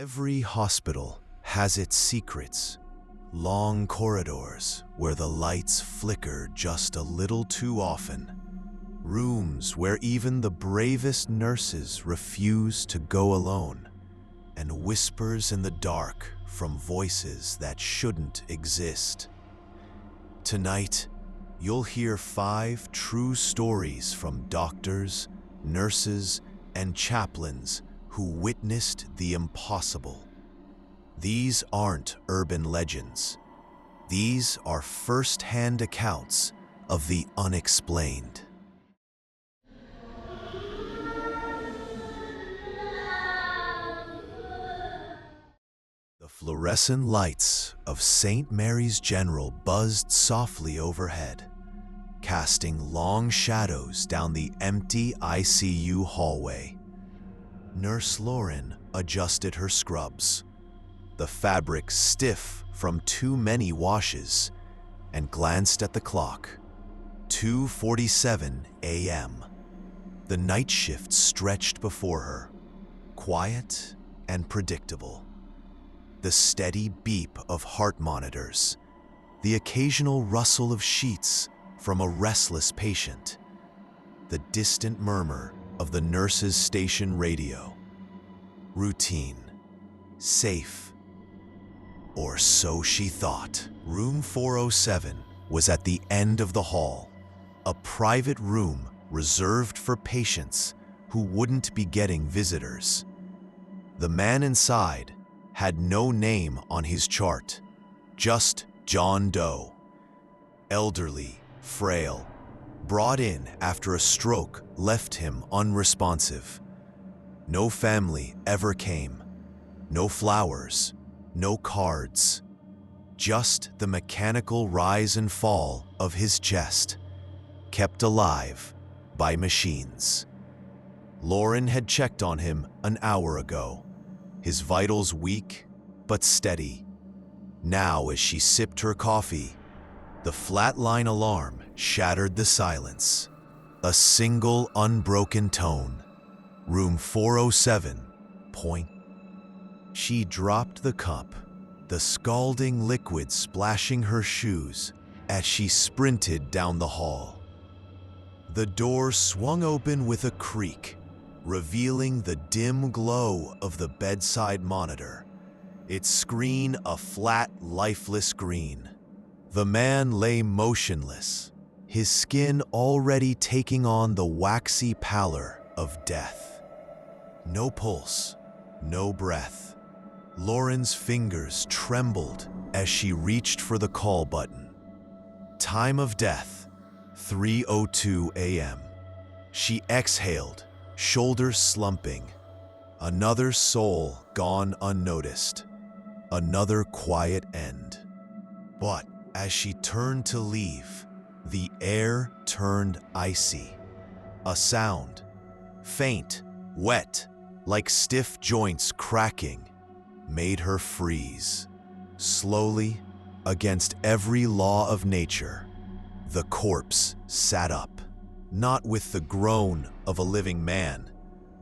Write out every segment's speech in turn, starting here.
Every hospital has its secrets. Long corridors where the lights flicker just a little too often. Rooms where even the bravest nurses refuse to go alone. And whispers in the dark from voices that shouldn't exist. Tonight, you'll hear 5 true stories from doctors, nurses, and chaplains who witnessed the impossible. These aren't urban legends. These are first-hand accounts of the unexplained. The fluorescent lights of St. Mary's General buzzed softly overhead, casting long shadows down the empty ICU hallway. Nurse Lauren adjusted her scrubs, the fabric stiff from too many washes, and glanced at the clock. 2:47 a.m. The night shift stretched before her, quiet and predictable. The steady beep of heart monitors, the occasional rustle of sheets from a restless patient, the distant murmur of the nurse's station radio. Routine, safe, or so she thought. Room 407 was at the end of the hall, a private room reserved for patients who wouldn't be getting visitors. The man inside had no name on his chart, just John Doe. Elderly, frail, brought in after a stroke left him unresponsive. No family ever came, no flowers, no cards, just the mechanical rise and fall of his chest, kept alive by machines. Lauren had checked on him an hour ago, his vitals weak but steady. Now, as she sipped her coffee, the flatline alarm shattered the silence. A single unbroken tone. Room 407, point. She dropped the cup, the scalding liquid splashing her shoes as she sprinted down the hall. The door swung open with a creak, revealing the dim glow of the bedside monitor, its screen a flat, lifeless green. The man lay motionless, his skin already taking on the waxy pallor of death. No pulse, no breath. Lauren's fingers trembled as she reached for the call button. Time of death, 3:02 a.m. She exhaled, shoulders slumping. Another soul gone unnoticed. Another quiet end. But as she turned to leave, the air turned icy. A sound, faint, wet, like stiff joints cracking, made her freeze. Slowly, against every law of nature, the corpse sat up, not with the groan of a living man,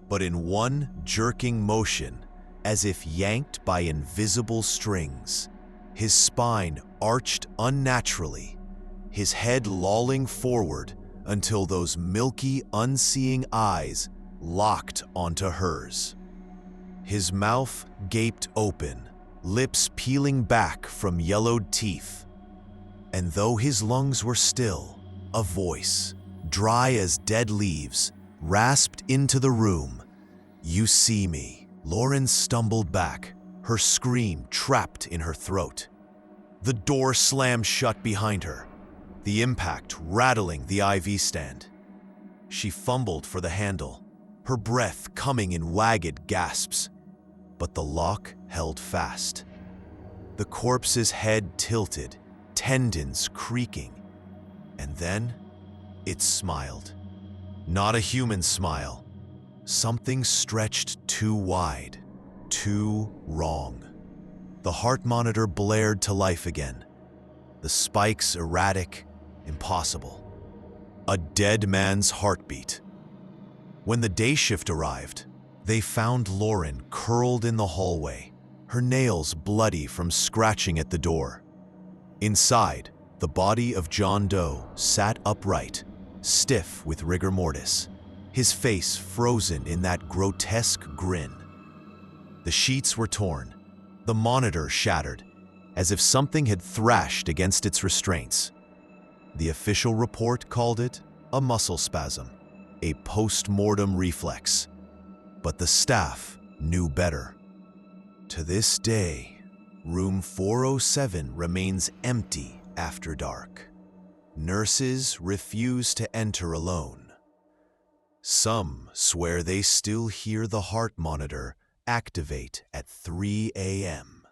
but in one jerking motion, as if yanked by invisible strings. His spine arched unnaturally, his head lolling forward until those milky, unseeing eyes locked onto hers. His mouth gaped open, lips peeling back from yellowed teeth. And though his lungs were still, a voice, dry as dead leaves, rasped into the room. "You see me." Lauren stumbled back, her scream trapped in her throat. The door slammed shut behind her, the impact rattling the IV stand. She fumbled for the handle, her breath coming in ragged gasps, but the lock held fast. The corpse's head tilted, tendons creaking, and then it smiled. Not a human smile. Something stretched too wide, too wrong. The heart monitor blared to life again, the spikes erratic, impossible. A dead man's heartbeat. When the day shift arrived, They found Lauren curled in the hallway, her nails bloody from scratching at the door. Inside, the body of John Doe sat upright, stiff with rigor mortis, his face frozen in that grotesque grin. The sheets were torn, the monitor shattered, as if something had thrashed against its restraints. The official report called it a muscle spasm, a post-mortem reflex. But the staff knew better. To this day, room 407 remains empty after dark. Nurses refuse to enter alone. Some swear they still hear the heart monitor activate at 3 a.m.,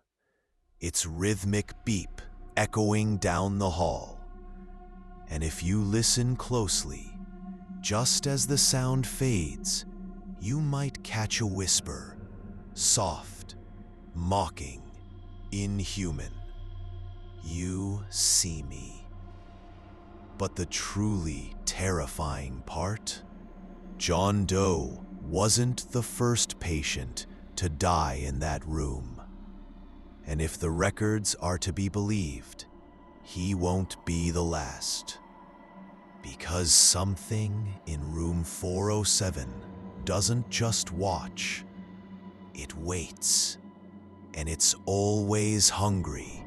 its rhythmic beep echoing down the hall. And if you listen closely, just as the sound fades, you might catch a whisper, soft, mocking, inhuman. You see me. But the truly terrifying part? John Doe wasn't the first patient to die in that room. And if the records are to be believed, he won't be the last. Because something in room 407 doesn't just watch, it waits. And it's always hungry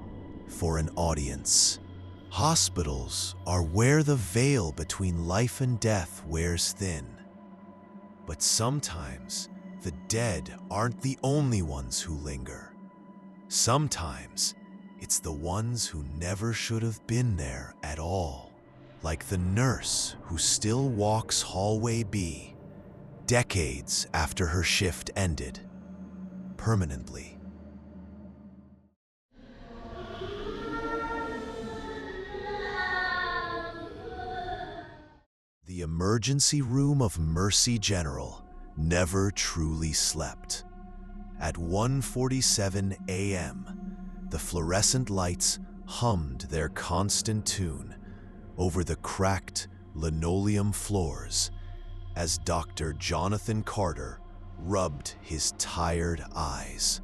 for an audience. Hospitals are where the veil between life and death wears thin. But sometimes the dead aren't the only ones who linger. Sometimes it's the ones who never should have been there at all. Like the nurse who still walks hallway B, decades after her shift ended, permanently. The emergency room of Mercy General never truly slept. At 1:47 a.m., the fluorescent lights hummed their constant tune over the cracked linoleum floors as Dr. Jonathan Carter rubbed his tired eyes.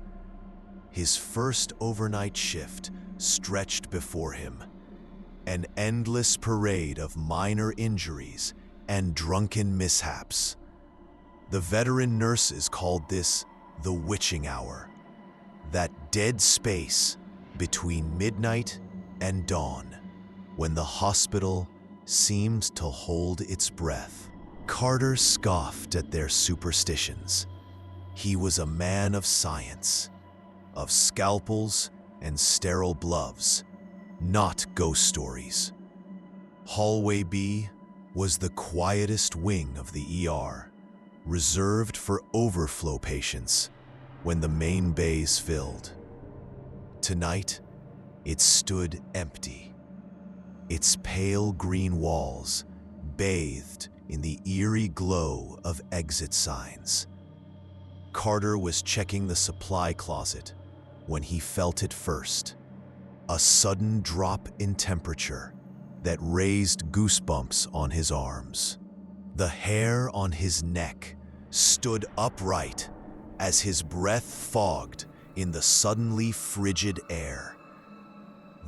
His first overnight shift stretched before him, an endless parade of minor injuries and drunken mishaps. The veteran nurses called this the witching hour, that dead space between midnight and dawn, when the hospital seemed to hold its breath. Carter scoffed at their superstitions. He was a man of science, of scalpels and sterile gloves, not ghost stories. Hallway B was the quietest wing of the ER, reserved for overflow patients when the main bays filled. Tonight, it stood empty, its pale green walls bathed in the eerie glow of exit signs. Carter was checking the supply closet when he felt it first, a sudden drop in temperature that raised goosebumps on his arms. The hair on his neck stood upright as his breath fogged in the suddenly frigid air.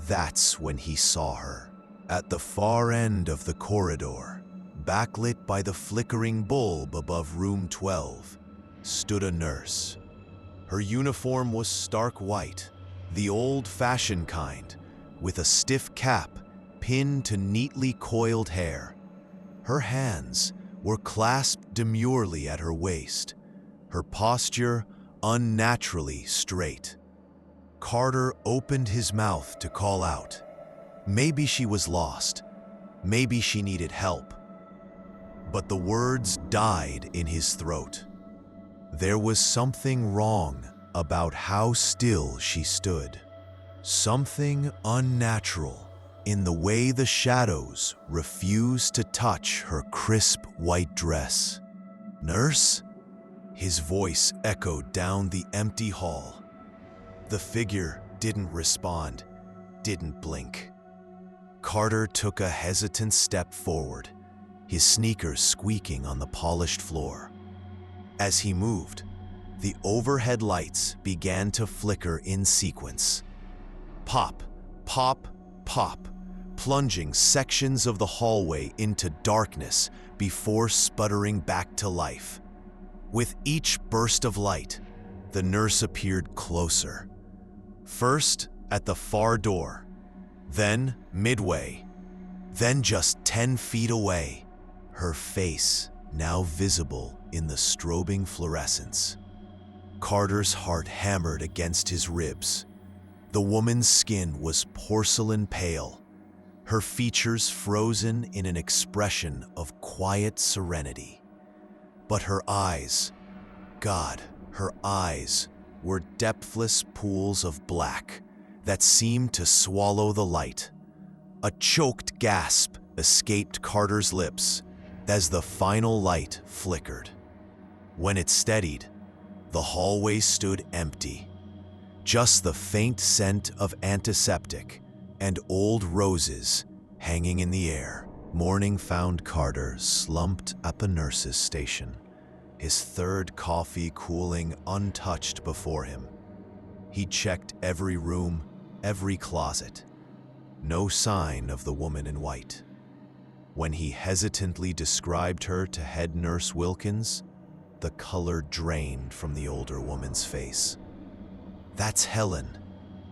That's when he saw her. At the far end of the corridor, backlit by the flickering bulb above room 12, stood a nurse. Her uniform was stark white, the old-fashioned kind, with a stiff cap pinned to neatly coiled hair. Her hands were clasped demurely at her waist, her posture unnaturally straight. Carter opened his mouth to call out. Maybe she was lost. Maybe she needed help. But the words died in his throat. There was something wrong about how still she stood. Something unnatural in the way the shadows refused to touch her crisp white dress. "Nurse?" His voice echoed down the empty hall. The figure didn't respond, didn't blink. Carter took a hesitant step forward, his sneakers squeaking on the polished floor. As he moved, The overhead lights began to flicker in sequence. Pop, pop, pop, plunging sections of the hallway into darkness before sputtering back to life. With each burst of light, the nurse appeared closer. First at the far door, then midway, then just 10 feet away, her face now visible in the strobing fluorescence. Carter's heart hammered against his ribs. The woman's skin was porcelain pale, her features frozen in an expression of quiet serenity. But her eyes, God, her eyes were depthless pools of black that seemed to swallow the light. A choked gasp escaped Carter's lips as the final light flickered. When it steadied, the hallway stood empty. Just the faint scent of antiseptic and old roses hanging in the air. Morning found Carter slumped at the nurse's station, his third coffee cooling untouched before him. He checked every room, every closet. No sign of the woman in white. When he hesitantly described her to head nurse Wilkins, the color drained from the older woman's face. "That's Helen,"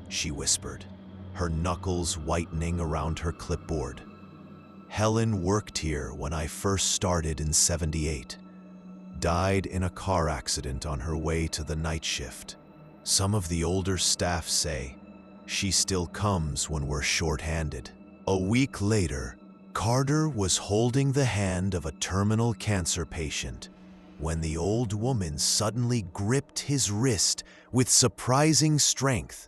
she whispered, her knuckles whitening around her clipboard. "Helen worked here when I first started in '78. Died in a car accident on her way to the night shift. Some of the older staff say she still comes when we're short-handed." A week later, Carter was holding the hand of a terminal cancer patient when the old woman suddenly gripped his wrist with surprising strength.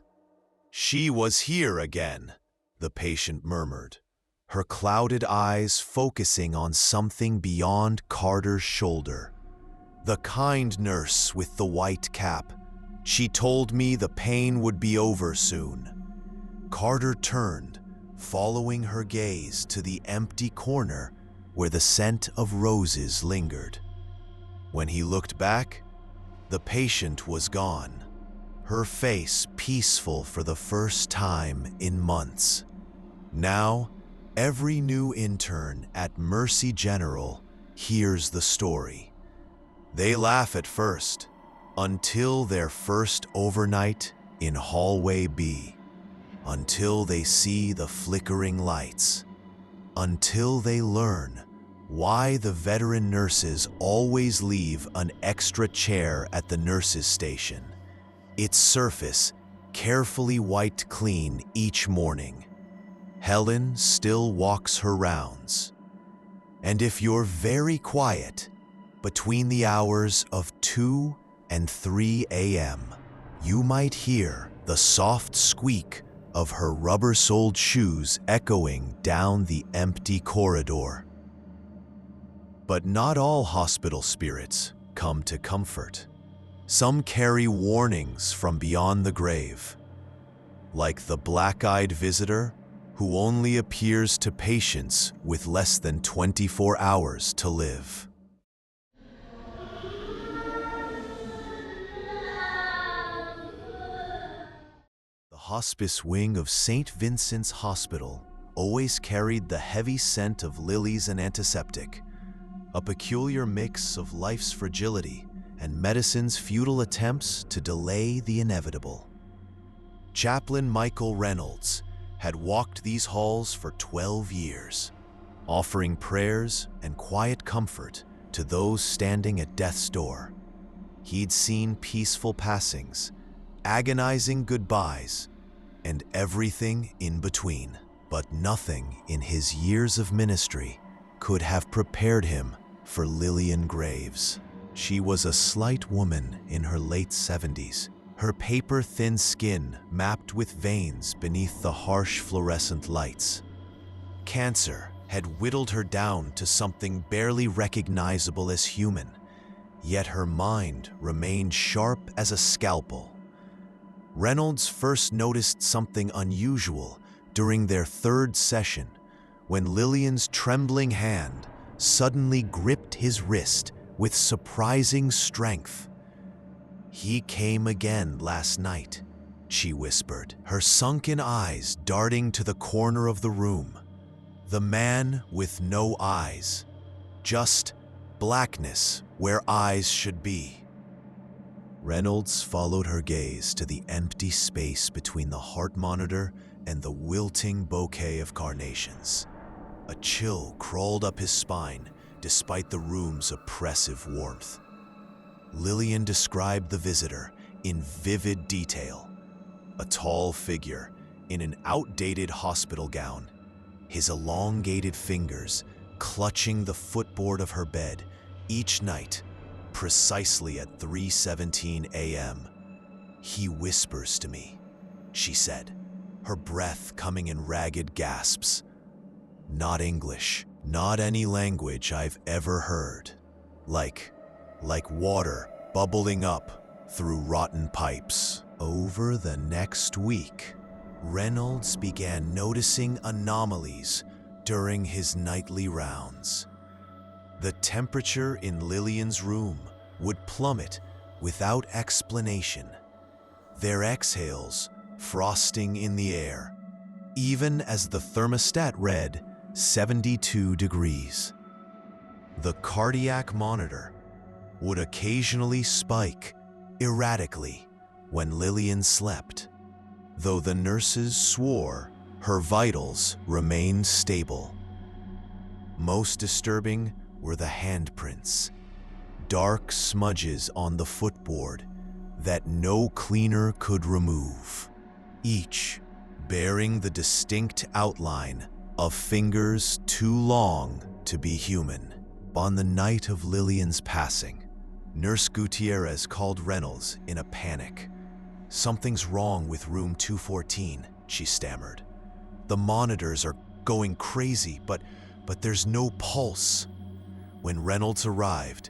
"She was here again," the patient murmured, her clouded eyes focusing on something beyond Carter's shoulder. "The kind nurse with the white cap. She told me the pain would be over soon." Carter turned, following her gaze to the empty corner where the scent of roses lingered. When he looked back, the patient was gone, her face peaceful for the first time in months. Now, every new intern at Mercy General hears the story. They laugh at first, until their first overnight in Hallway B, until they see the flickering lights, until they learn why the veteran nurses always leave an extra chair at the nurses' station, its surface carefully wiped clean each morning. Helen still walks her rounds. And if you're very quiet, between the hours of 2 and 3 a.m., you might hear the soft squeak of her rubber-soled shoes echoing down the empty corridor. But not all hospital spirits come to comfort. Some carry warnings from beyond the grave, like the black-eyed visitor who only appears to patients with less than 24 hours to live. The hospice wing of St. Vincent's Hospital always carried the heavy scent of lilies and antiseptic, a peculiar mix of life's fragility and medicine's futile attempts to delay the inevitable. Chaplain Michael Reynolds had walked these halls for 12 years, offering prayers and quiet comfort to those standing at death's door. He'd seen peaceful passings, agonizing goodbyes, and everything in between. But nothing in his years of ministry could have prepared him for Lillian Graves. She was a slight woman in her late 70s, her paper-thin skin mapped with veins beneath the harsh fluorescent lights. Cancer had whittled her down to something barely recognizable as human, yet her mind remained sharp as a scalpel. Reynolds first noticed something unusual during their third session, when Lillian's trembling hand suddenly gripped his wrist with surprising strength. "He came again last night," she whispered, her sunken eyes darting to the corner of the room. The man with no eyes, just blackness where eyes should be. Reynolds followed her gaze to the empty space between the heart monitor and the wilting bouquet of carnations. A chill crawled up his spine despite the room's oppressive warmth. Lillian described the visitor in vivid detail. A tall figure in an outdated hospital gown, his elongated fingers clutching the footboard of her bed each night, precisely at 3:17 a.m. "He whispers to me," she said, her breath coming in ragged gasps. "Not English, not any language I've ever heard. Like water bubbling up through rotten pipes." Over the next week, Reynolds began noticing anomalies during his nightly rounds. The temperature in Lillian's room would plummet without explanation, their exhales frosting in the air, even as the thermostat read 72 degrees. The cardiac monitor would occasionally spike erratically when Lillian slept, though the nurses swore her vitals remained stable. Most disturbing were the handprints, dark smudges on the footboard that no cleaner could remove, each bearing the distinct outline of fingers too long to be human. On the night of Lillian's passing, Nurse Gutierrez called Reynolds in a panic. "Something's wrong with room 214, she stammered. "The monitors are going crazy, but there's no pulse." When Reynolds arrived,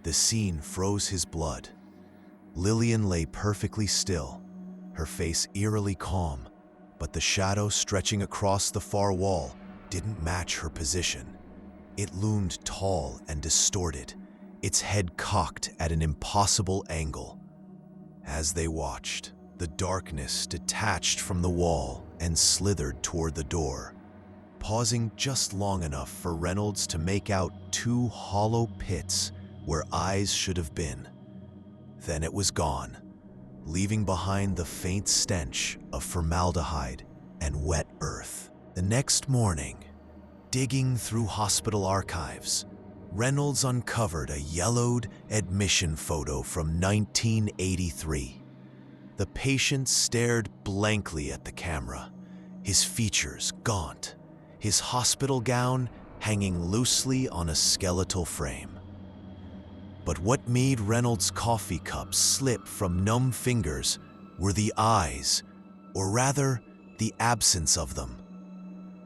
the scene froze his blood. Lillian lay perfectly still, her face eerily calm, but the shadow stretching across the far wall didn't match her position. It loomed tall and distorted, its head cocked at an impossible angle. As they watched, the darkness detached from the wall and slithered toward the door, pausing just long enough for Reynolds to make out two hollow pits where eyes should have been. Then it was gone, leaving behind the faint stench of formaldehyde and wet earth. The next morning, digging through hospital archives, Reynolds uncovered a yellowed admission photo from 1983. The patient stared blankly at the camera, his features gaunt, his hospital gown hanging loosely on a skeletal frame. But what made Reynolds' coffee cup slip from numb fingers were the eyes, or rather, the absence of them.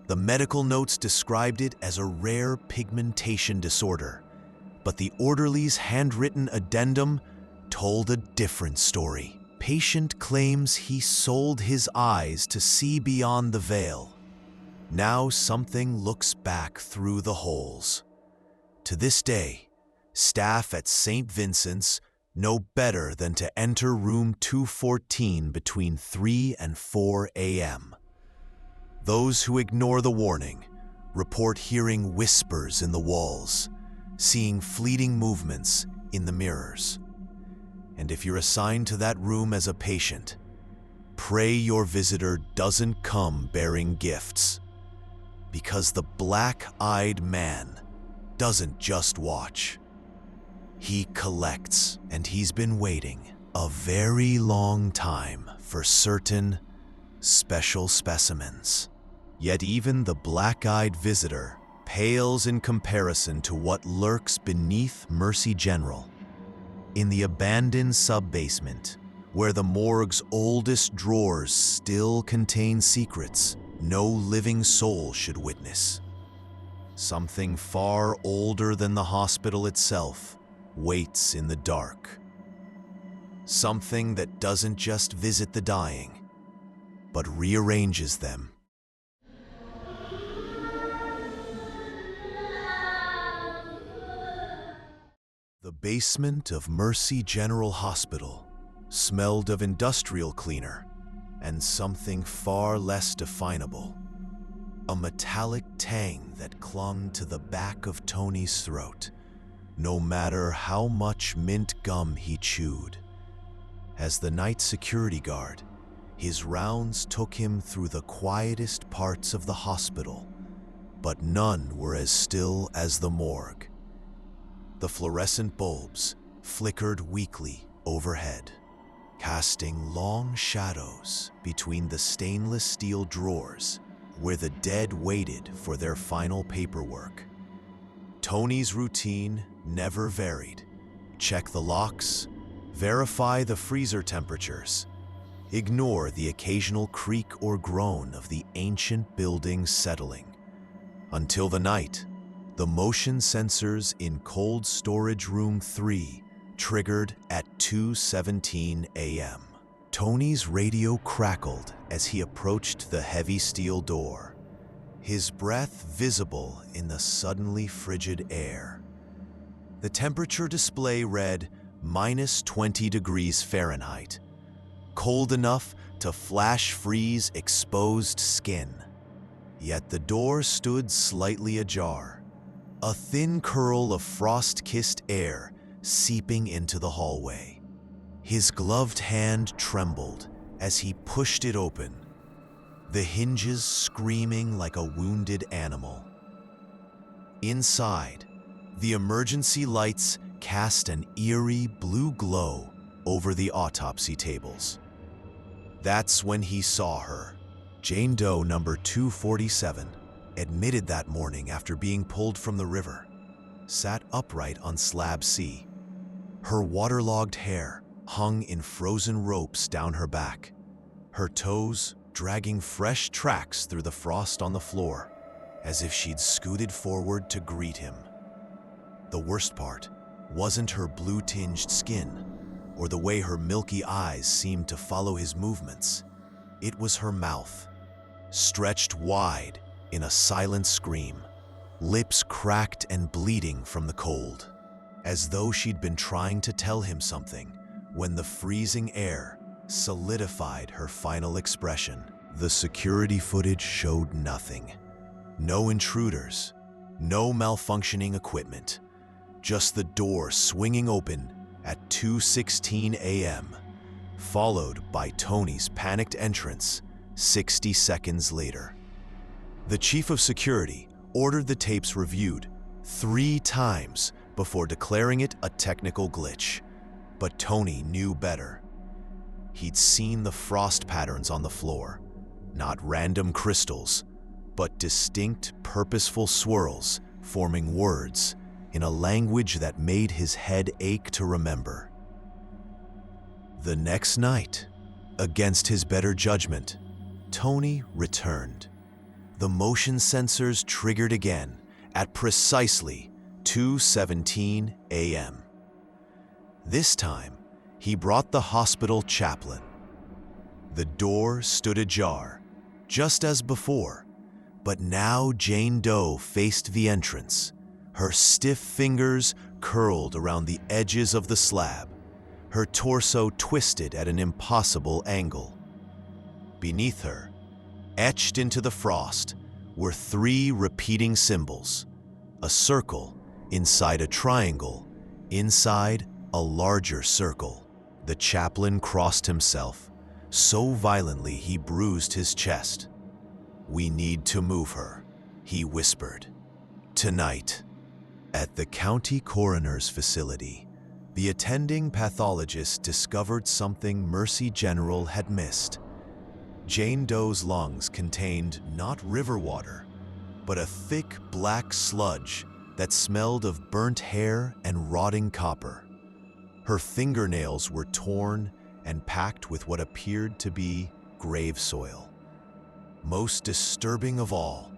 The medical notes described it as a rare pigmentation disorder, but the orderly's handwritten addendum told a different story. Patient claims he sold his eyes to see beyond the veil. Now something looks back through the holes. To this day, staff at St. Vincent's know better than to enter room 214 between 3 and 4 a.m. Those who ignore the warning report hearing whispers in the walls, seeing fleeting movements in the mirrors. And if you're assigned to that room as a patient, pray your visitor doesn't come bearing gifts. Because the black-eyed man doesn't just watch. He collects, and he's been waiting a very long time for certain special specimens. Yet even the black-eyed visitor pales in comparison to what lurks beneath Mercy General. In the abandoned sub-basement, where the morgue's oldest drawers still contain secrets no living soul should witness. Something far older than the hospital itself waits in the dark. Something that doesn't just visit the dying, but rearranges them. The basement of Mercy General Hospital smelled of industrial cleaner and something far less definable. A metallic tang that clung to the back of Tony's throat, no matter how much mint gum he chewed. As the night security guard, his rounds took him through the quietest parts of the hospital, but none were as still as the morgue. The fluorescent bulbs flickered weakly overhead, casting long shadows between the stainless steel drawers where the dead waited for their final paperwork. Tony's routine never varied. Check the locks, verify the freezer temperatures, ignore the occasional creak or groan of the ancient building settling. Until the night, the motion sensors in cold storage room 3 triggered at 2:17 a.m. Tony's radio crackled as he approached the heavy steel door, his breath visible in the suddenly frigid air. The temperature display read -20 degrees Fahrenheit, cold enough to flash freeze exposed skin. Yet the door stood slightly ajar, a thin curl of frost-kissed air seeping into the hallway. His gloved hand trembled as he pushed it open, the hinges screaming like a wounded animal. Inside, the emergency lights cast an eerie blue glow over the autopsy tables. That's when he saw her. Jane Doe number 247, admitted that morning after being pulled from the river, sat upright on slab C. Her waterlogged hair hung in frozen ropes down her back, her toes dragging fresh tracks through the frost on the floor, as if she'd scooted forward to greet him. The worst part wasn't her blue-tinged skin, or the way her milky eyes seemed to follow his movements. It was her mouth, stretched wide in a silent scream, lips cracked and bleeding from the cold, as though she'd been trying to tell him something when the freezing air solidified her final expression. The security footage showed nothing. No intruders, no malfunctioning equipment, just the door swinging open at 2:16 a.m., followed by Tony's panicked entrance 60 seconds later. The chief of security ordered the tapes reviewed 3 times before declaring it a technical glitch, but Tony knew better. He'd seen the frost patterns on the floor, not random crystals, but distinct, purposeful swirls forming words in a language that made his head ache to remember. The next night, against his better judgment, Tony returned. The motion sensors triggered again at precisely 2:17 a.m. This time, he brought the hospital chaplain. The door stood ajar, just as before, but now Jane Doe faced the entrance, her stiff fingers curled around the edges of the slab, her torso twisted at an impossible angle. Beneath her, etched into the frost, were 3 repeating symbols, a circle inside a triangle, inside a larger circle. The chaplain crossed himself, so violently he bruised his chest. "We need to move her," he whispered. Tonight, at the county coroner's facility, the attending pathologist discovered something Mercy General had missed. Jane Doe's lungs contained not river water, but a thick black sludge that smelled of burnt hair and rotting copper. Her fingernails were torn and packed with what appeared to be grave soil. Most disturbing of all,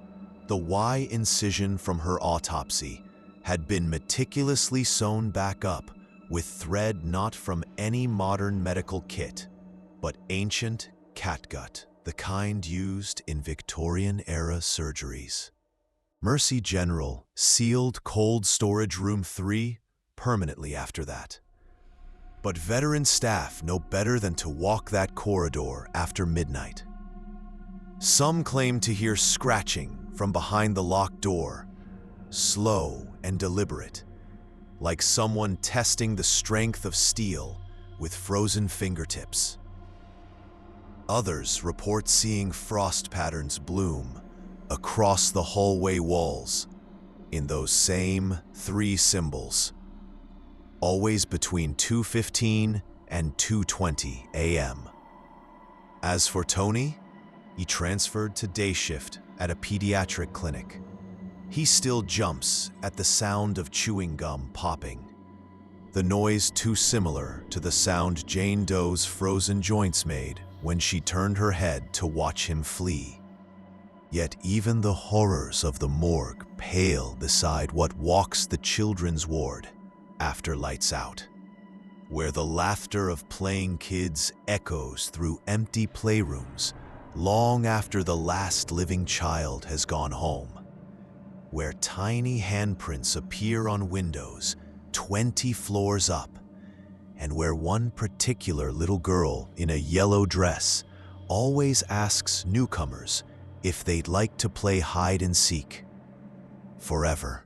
the Y incision from her autopsy had been meticulously sewn back up with thread not from any modern medical kit, but ancient catgut, the kind used in Victorian-era surgeries. Mercy General sealed cold storage room 3 permanently after that. But veteran staff know better than to walk that corridor after midnight. Some claim to hear scratching from behind the locked door, slow and deliberate, like someone testing the strength of steel with frozen fingertips. Others report seeing frost patterns bloom across the hallway walls in those same 3 symbols, always between 2:15 and 2:20 a.m. As for Tony, he transferred to day shift at a pediatric clinic. He still jumps at the sound of chewing gum popping, the noise too similar to the sound Jane Doe's frozen joints made when she turned her head to watch him flee. Yet even the horrors of the morgue pale beside what walks the children's ward after lights out, where the laughter of playing kids echoes through empty playrooms long after the last living child has gone home, where tiny handprints appear on windows 20 floors up, and where one particular little girl in a yellow dress always asks newcomers if they'd like to play hide and seek forever.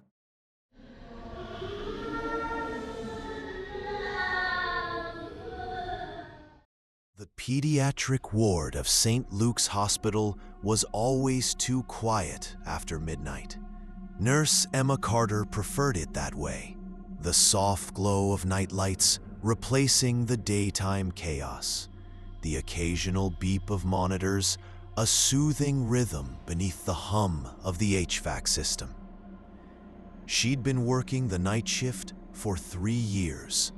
The pediatric ward of St. Luke's Hospital was always too quiet after midnight. Nurse Emma Carter preferred it that way, the soft glow of night lights replacing the daytime chaos, the occasional beep of monitors, a soothing rhythm beneath the hum of the HVAC system. She'd been working the night shift for 3 years,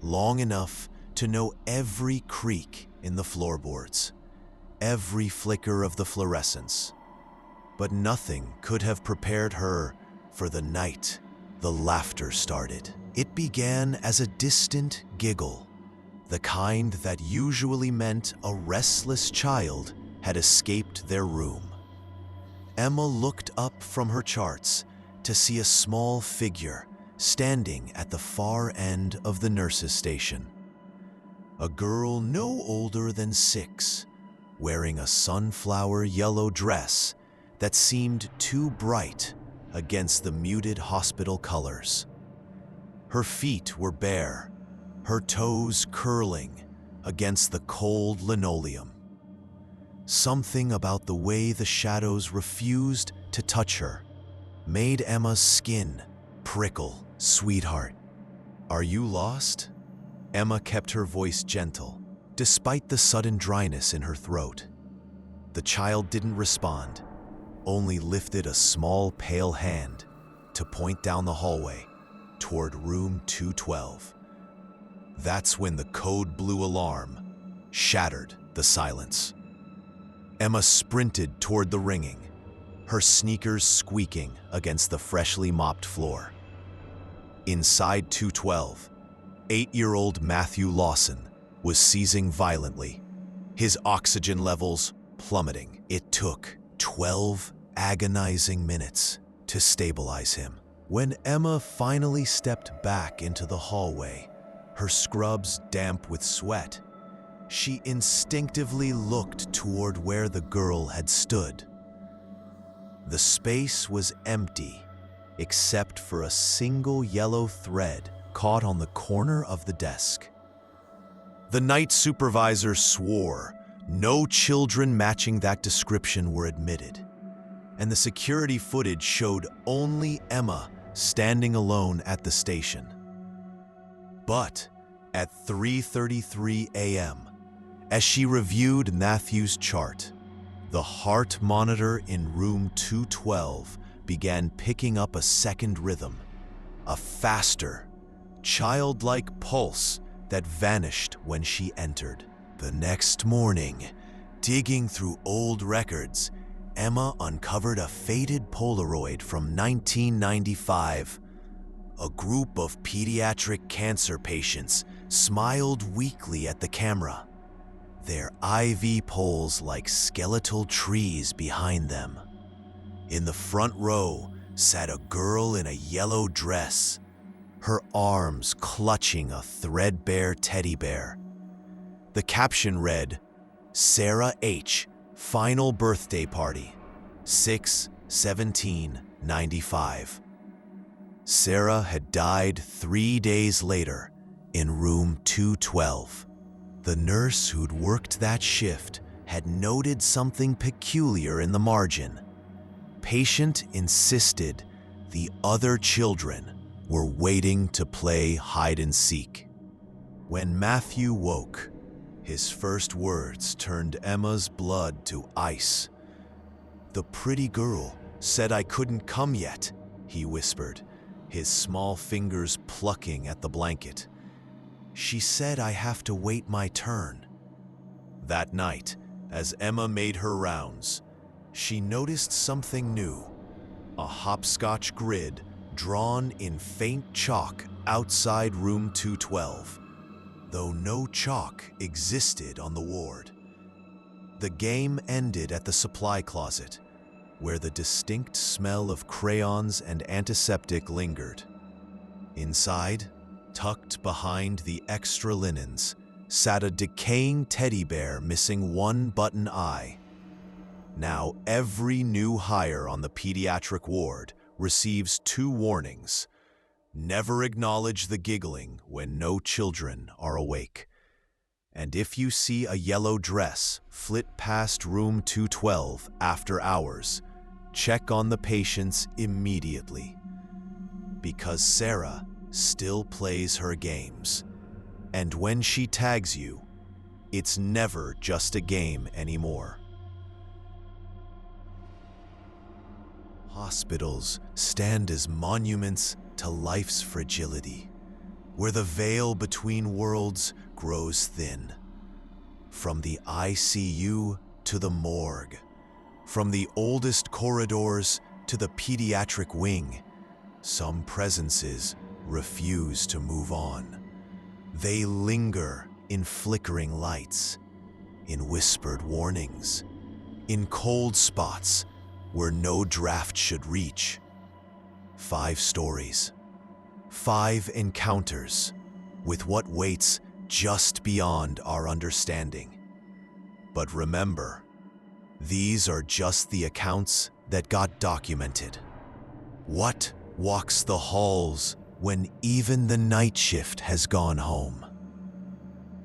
long enough to know every creak in the floorboards, every flicker of the fluorescence. But nothing could have prepared her for the night the laughter started. It began as a distant giggle, the kind that usually meant a restless child had escaped their room. Emma looked up from her charts to see a small figure standing at the far end of the nurses' station. A girl no older than 6, wearing a sunflower yellow dress that seemed too bright against the muted hospital colors. Her feet were bare, her toes curling against the cold linoleum. Something about the way the shadows refused to touch her made Emma's skin prickle. "Sweetheart, are you lost?" Emma kept her voice gentle, despite the sudden dryness in her throat. The child didn't respond, only lifted a small pale hand to point down the hallway toward room 212. That's when the code blue alarm shattered the silence. Emma sprinted toward the ringing, her sneakers squeaking against the freshly mopped floor. Inside 212, 8-year-old Matthew Lawson was seizing violently, his oxygen levels plummeting. It took 12 agonizing minutes to stabilize him. When Emma finally stepped back into the hallway, her scrubs damp with sweat, she instinctively looked toward where the girl had stood. The space was empty, except for a single yellow thread caught on the corner of the desk. The night supervisor swore no children matching that description were admitted, and the security footage showed only Emma standing alone at the station. But at 3:33 a.m., as she reviewed Matthew's chart, the heart monitor in room 212 began picking up a second rhythm, a faster, childlike pulse that vanished when she entered. The next morning, digging through old records, Emma uncovered a faded Polaroid from 1995. A group of pediatric cancer patients smiled weakly at the camera, their IV poles like skeletal trees behind them. In the front row sat a girl in a yellow dress, her arms clutching a threadbare teddy bear. The caption read, "Sarah H. Final Birthday Party, 6/17/95." Sarah had died 3 days later in room 212. The nurse who'd worked that shift had noted something peculiar in the margin. Patient insisted the other children were waiting to play hide and seek. When Matthew woke, his first words turned Emma's blood to ice. "The pretty girl said I couldn't come yet," he whispered, his small fingers plucking at the blanket. "She said I have to wait my turn." That night, as Emma made her rounds, she noticed something new. A hopscotch grid drawn in faint chalk outside room 212, though no chalk existed on the ward. The game ended at the supply closet, where the distinct smell of crayons and antiseptic lingered. Inside, tucked behind the extra linens, sat a decaying teddy bear missing one button eye. Now every new hire on the pediatric ward receives 2 warnings. Never acknowledge the giggling when no children are awake. And if you see a yellow dress flit past room 212 after hours, check on the patients immediately. Because Sarah still plays her games. And when she tags you, it's never just a game anymore. Hospitals stand as monuments to life's fragility, where the veil between worlds grows thin. From the ICU to the morgue, from the oldest corridors to the pediatric wing, some presences refuse to move on. They linger in flickering lights, in whispered warnings, in cold spots where no draft should reach. 5 stories, 5 encounters with what waits just beyond our understanding. But remember, these are just the accounts that got documented. What walks the halls when even the night shift has gone home?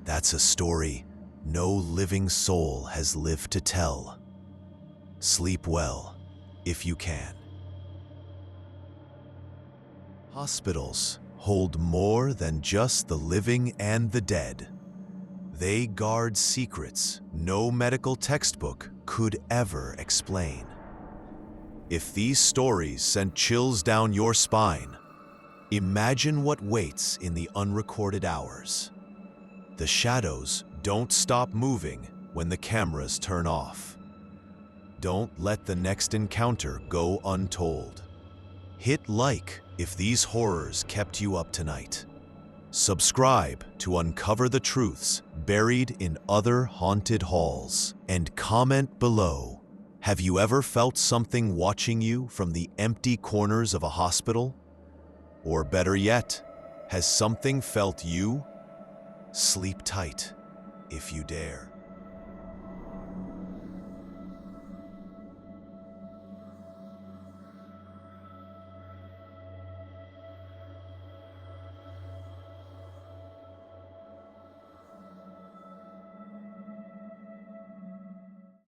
That's a story no living soul has lived to tell. Sleep well, if you can. Hospitals hold more than just the living and the dead. They guard secrets no medical textbook could ever explain. If these stories sent chills down your spine, imagine what waits in the unrecorded hours. The shadows don't stop moving when the cameras turn off. Don't let the next encounter go untold. Hit like if these horrors kept you up tonight. Subscribe to uncover the truths buried in other haunted halls. And comment below, have you ever felt something watching you from the empty corners of a hospital? Or better yet, has something felt you? Sleep tight, if you dare.